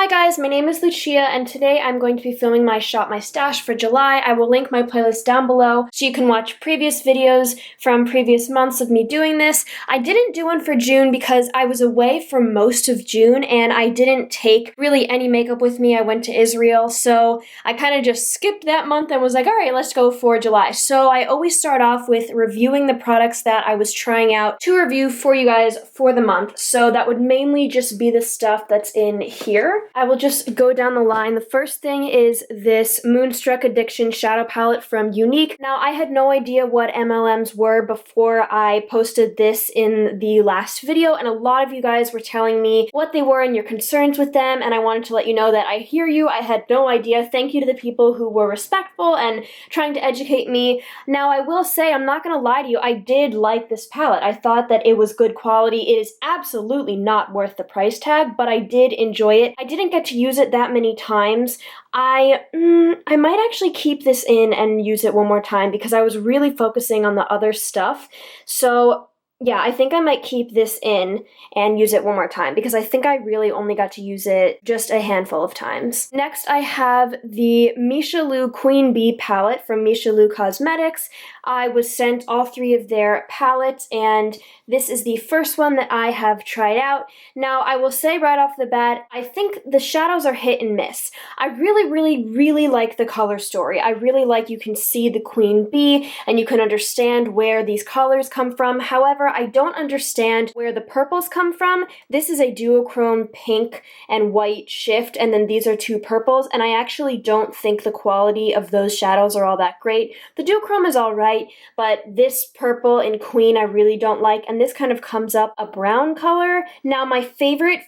guys, my name is Lucia, and today I'm going to be filming my Shop My Stash for July. I will link my playlist down below so you can watch previous videos from previous months of me doing this. I didn't do one for June because I was away for most of June and I didn't take really any makeup with me. I went to Israel, so I kind of just skipped that month and was like, alright, let's go for July. So I always start off with reviewing the products that I was trying out to review for you guys for the month. So that would mainly just be the stuff that's in here. I will just go down the line. The first thing is this Moonstruck Addiction Shadow Palette from Younique. Now, I had no idea what MLMs were before I posted this in the last video, and a lot of you guys were telling me what they were and your concerns with them, and I wanted to let you know that I hear you. I had no idea. Thank you to the people who were respectful and trying to educate me. Now, I will say, I'm not going to lie to you, I did like this palette. I thought that it was good quality. It is absolutely not worth the price tag, but I did enjoy it. I didn't get to use it that many times. I might actually keep this in and use it one more time because I was really focusing on the other stuff. So yeah, I think I might keep this in and use it one more time because I think I really only got to use it just a handful of times. Next, I have the Michelou Queen Bee palette from Michelou Cosmetics. I was sent all three of their palettes, and this is the first one that I have tried out. Now, I will say right off the bat, I think the shadows are hit and miss. I really like the color story. I really like you can see the Queen Bee and you can understand where these colors come from. However, I don't understand where the purples come from. This is a duochrome pink and white shift, and then these are two purples, and I actually don't think the quality of those shadows are all that great. The duochrome is alright, but this purple in Queen I really don't like, and this kind of comes up a brown color. Now, my favorite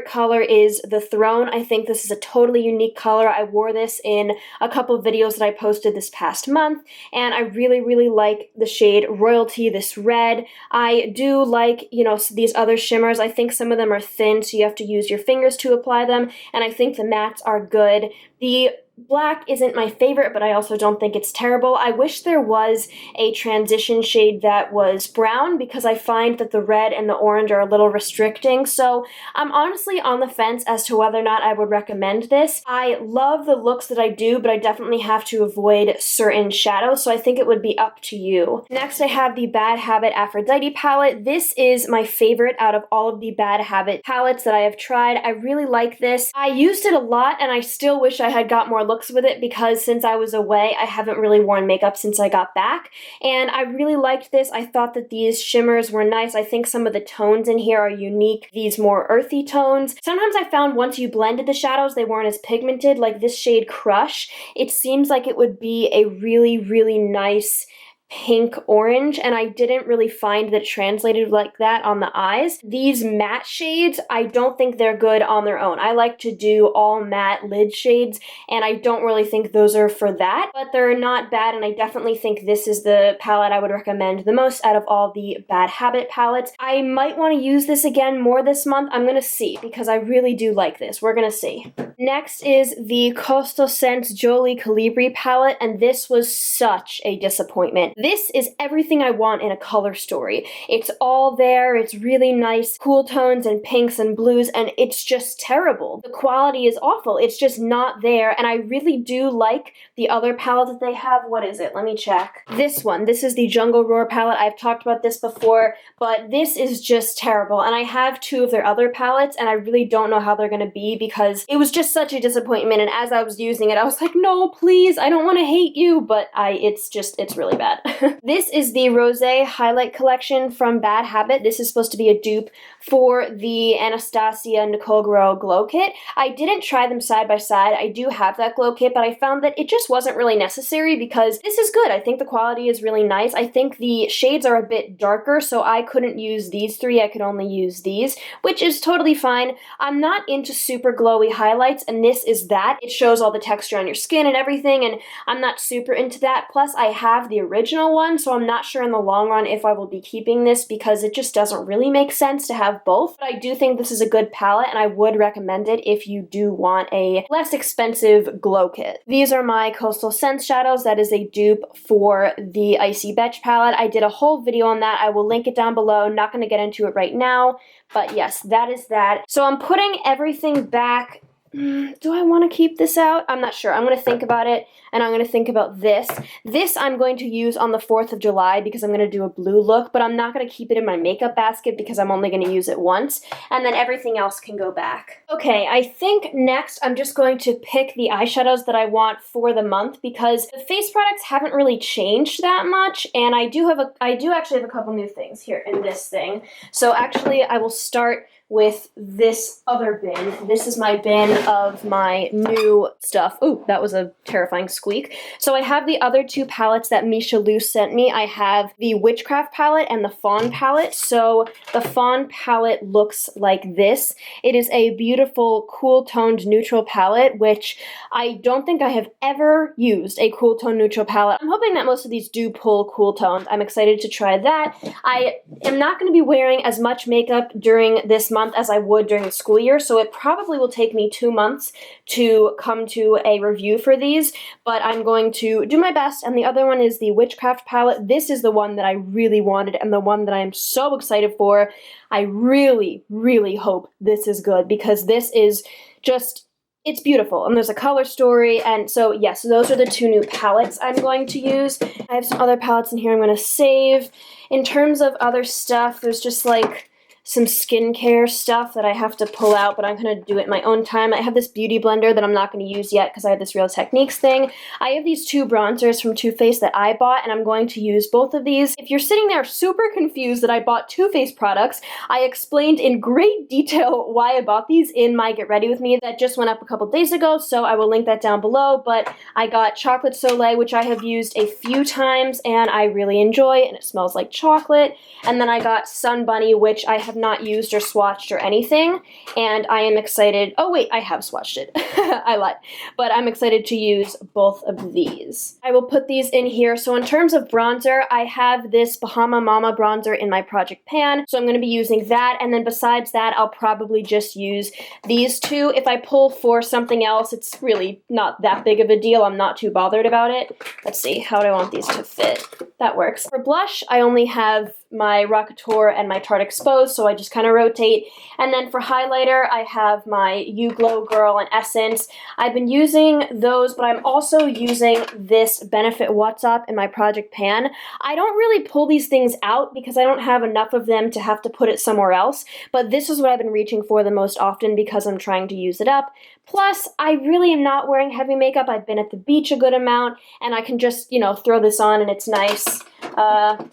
color is the Throne. I think this is a totally unique color. I wore this in a couple of videos that I posted this past month, and I really like the shade Royalty, this red. I do like, you know, these other shimmers. I think some of them are thin, so you have to use your fingers to apply them, and I think the mattes are good. The black isn't my favorite, but I also don't think it's terrible. I wish there was a transition shade that was brown because I find that the red and the orange are a little restricting, so I'm honestly on the fence as to whether or not I would recommend this. I love the looks that I do, but I definitely have to avoid certain shadows, so I think it would be up to you. Next, I have the Bad Habit Aphrodite palette. This is my favorite out of all of the Bad Habit palettes that I have tried. I really like this. I used it a lot, and I still wish I had got more looks with it because since I was away, I haven't really worn makeup since I got back, and I really liked this. I thought that these shimmers were nice. I think some of the tones in here are unique, these more earthy tones. Sometimes I found once you blended the shadows, they weren't as pigmented, like this shade Crush. It seems like it would be a really nice pink orange, and I didn't really find that it translated like that on the eyes. These matte shades, I don't think they're good on their own. I like to do all matte lid shades, and I don't really think those are for that, but they're not bad, and I definitely think this is the palette I would recommend the most out of all the Bad Habit palettes. I might want to use this again more this month. I'm gonna see, because I really do like this. We're gonna see. Next is the Coastal Scents Jolie Colibri palette, and this was such a disappointment. This is everything I want in a color story. It's all there, it's really nice, cool tones and pinks and blues, and it's just terrible. The quality is awful, it's just not there, and I really do like the other palette that they have. What is it? Let me check. This one. This is the Jungle Roar palette. I've talked about this before, but this is just terrible, and I have two of their other palettes, and I really don't know how they're gonna be because it was just such a disappointment, and as I was using it, I was like, no, please, I don't want to hate you, but it's really bad. This is the Rosé Highlight Collection from Bad Habit. This is supposed to be a dupe for the Anastasia Nicole Guerrero Glow Kit. I didn't try them side by side. I do have that glow kit, but I found that it just wasn't really necessary because this is good. I think the quality is really nice. I think the shades are a bit darker, so I couldn't use these three. I could only use these, which is totally fine. I'm not into super glowy highlights, and this is that. It shows all the texture on your skin and everything, and I'm not super into that. Plus, I have the original one, so I'm not sure in the long run if I will be keeping this because it just doesn't really make sense to have both. But I do think this is a good palette, and I would recommend it if you do want a less expensive glow kit. These are my Coastal Scents shadows. That is a dupe for the Icy Betch palette. I did a whole video on that. I will link it down below. Not going to get into it right now, but yes, that is that. So I'm putting everything back Do I want to keep this out? I'm not sure. I'm going to think about it, and I'm going to think about this. This I'm going to use on the 4th of July because I'm going to do a blue look, but I'm not going to keep it in my makeup basket because I'm only going to use it once, and then everything else can go back. Okay, I think next I'm just going to pick the eyeshadows that I want for the month because the face products haven't really changed that much, and I do actually have a couple new things here in this thing. So actually I will start with this other bin. This is my bin of my new stuff. Oh, that was a terrifying squeak. So I have the other two palettes that Misha Lou sent me. I have the Witchcraft palette and the Fawn palette. So the Fawn palette looks like this. It is a beautiful cool toned neutral palette, which I don't think I have ever used a cool tone neutral palette. I'm hoping that most of these do pull cool tones. I'm excited to try that. I am not going to be wearing as much makeup during this month as I would during the school year, so it probably will take me 2 months to come to a review for these, but I'm going to do my best. And the other one is the Witchcraft palette. This is the one that I really wanted and the one that I am so excited for. I really, really hope this is good because this is just, it's beautiful, and there's a color story, and so yes, those are the two new palettes I'm going to use. I have some other palettes in here I'm going to save. In terms of other stuff, there's just like some skincare stuff that I have to pull out, but I'm going to do it in my own time. I have this beauty blender that I'm not going to use yet because I have this Real Techniques thing. I have these two bronzers from Too Faced that I bought, and I'm going to use both of these. If you're sitting there super confused that I bought Too Faced products, I explained in great detail why I bought these in my Get Ready With Me that just went up a couple days ago, so I will link that down below. But I got Chocolate Soleil, which I have used a few times, and I really enjoy, and it smells like chocolate. And then I got Sun Bunny, which I have not used or swatched or anything, and I am excited. Oh wait, I have swatched it. I lied. But I'm excited to use both of these. I will put these in here. So in terms of bronzer, I have this Bahama Mama bronzer in my project pan, so I'm going to be using that, and then besides that, I'll probably just use these two. If I pull for something else, it's really not that big of a deal. I'm not too bothered about it. Let's see, how do I want these to fit? That works. For blush, I only have my Rockateur and my Tarte Exposed, so I just kind of rotate. And then for highlighter, I have my You Glow Girl and Essence. I've been using those, but I'm also using this Benefit What's Up in my project pan. I don't really pull these things out because I don't have enough of them to have to put it somewhere else, but this is what I've been reaching for the most often because I'm trying to use it up. Plus, I really am not wearing heavy makeup. I've been at the beach a good amount, and I can just, you know, throw this on and it's nice.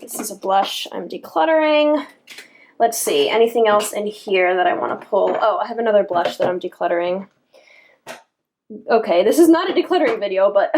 This is a blush I'm decluttering. Let's see, anything else in here that I want to pull? Oh, I have another blush that I'm decluttering. Okay, this is not a decluttering video, but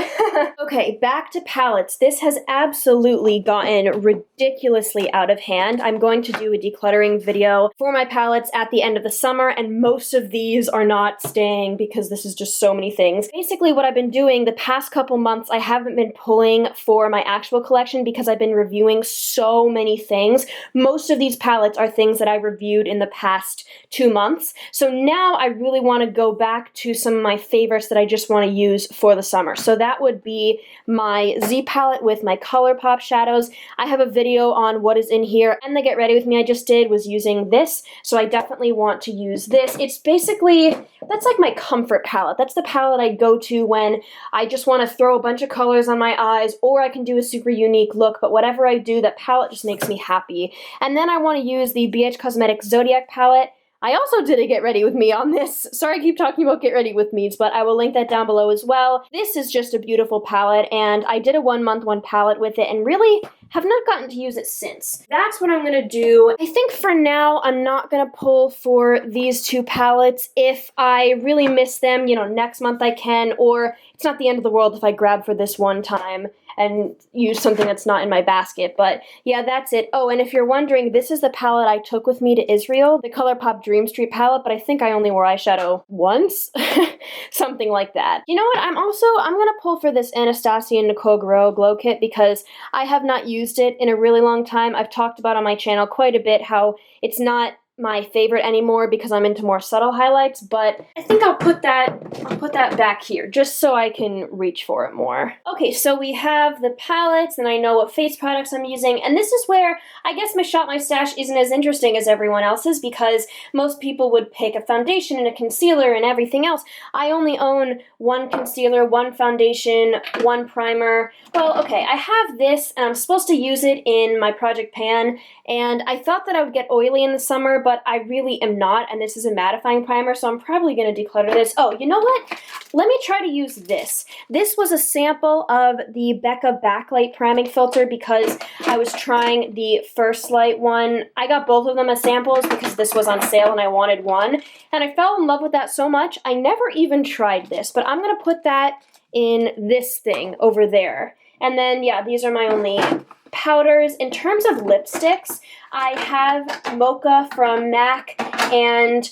okay, back to palettes. This has absolutely gotten ridiculously out of hand. I'm going to do a decluttering video for my palettes at the end of the summer, and most of these are not staying because this is just so many things. Basically, what I've been doing the past couple months, I haven't been pulling for my actual collection because I've been reviewing so many things. Most of these palettes are things that I reviewed in the past 2 months. So now I really want to go back to some of my favorites that I just want to use for the summer. So that would be my Z palette with my ColourPop shadows. I have a video on what is in here, and the Get Ready With Me I just did was using this, so I definitely want to use this. It's basically, that's like my comfort palette. That's the palette I go to when I just want to throw a bunch of colors on my eyes, or I can do a super unique look, but whatever I do, that palette just makes me happy. And then I want to use the BH Cosmetics Zodiac palette. I also did a Get Ready With Me on this. Sorry I keep talking about Get Ready With Me's, but I will link that down below as well. This is just a beautiful palette, and I did a 1 month 1 palette with it, and really have not gotten to use it since. That's what I'm gonna do. I think for now, I'm not gonna pull for these two palettes. If I really miss them, you know, next month I can, or it's not the end of the world if I grab for this one time and use something that's not in my basket. But yeah, that's it. Oh, and if you're wondering, this is the palette I took with me to Israel, the ColourPop Dream Street palette, but I think I only wore eyeshadow once. Something like that. You know what? I'm gonna pull for this Anastasia Nicole Guerrero Glow Kit because I have not used it in a really long time. I've talked about on my channel quite a bit how it's not my favorite anymore because I'm into more subtle highlights, but I think I'll put that back here just so I can reach for it more. Okay, so we have the palettes and I know what face products I'm using, and this is where I guess my Shop My Stash isn't as interesting as everyone else's because most people would pick a foundation and a concealer and everything else. I only own one concealer, one foundation, one primer. Well, okay, I have this and I'm supposed to use it in my Project Pan, and I thought that I would get oily in the summer, but I really am not, and this is a mattifying primer, so I'm probably going to declutter this. Oh, you know what? Let me try to use this. This was a sample of the Becca Backlight Priming Filter because I was trying the First Light one. I got both of them as samples because this was on sale and I wanted one, and I fell in love with that so much, I never even tried this, but I'm going to put that in this thing over there. And then, yeah, these are my only powders. In terms of lipsticks, I have Mocha from MAC and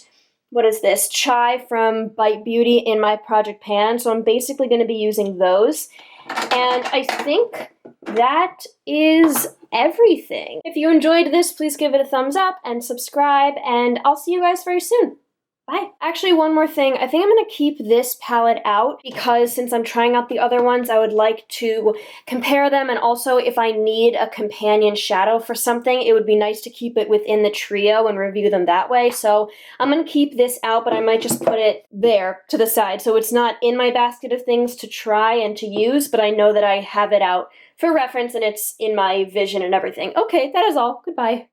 what is this? Chai from Bite Beauty in my Project Pan, so I'm basically going to be using those. And I think that is everything. If you enjoyed this, please give it a thumbs up and subscribe, and I'll see you guys very soon. Bye. Actually, one more thing. I think I'm going to keep this palette out because since I'm trying out the other ones, I would like to compare them, and also if I need a companion shadow for something, it would be nice to keep it within the trio and review them that way. So I'm going to keep this out, but I might just put it there to the side so it's not in my basket of things to try and to use, but I know that I have it out for reference and it's in my vision and everything. Okay, that is all. Goodbye.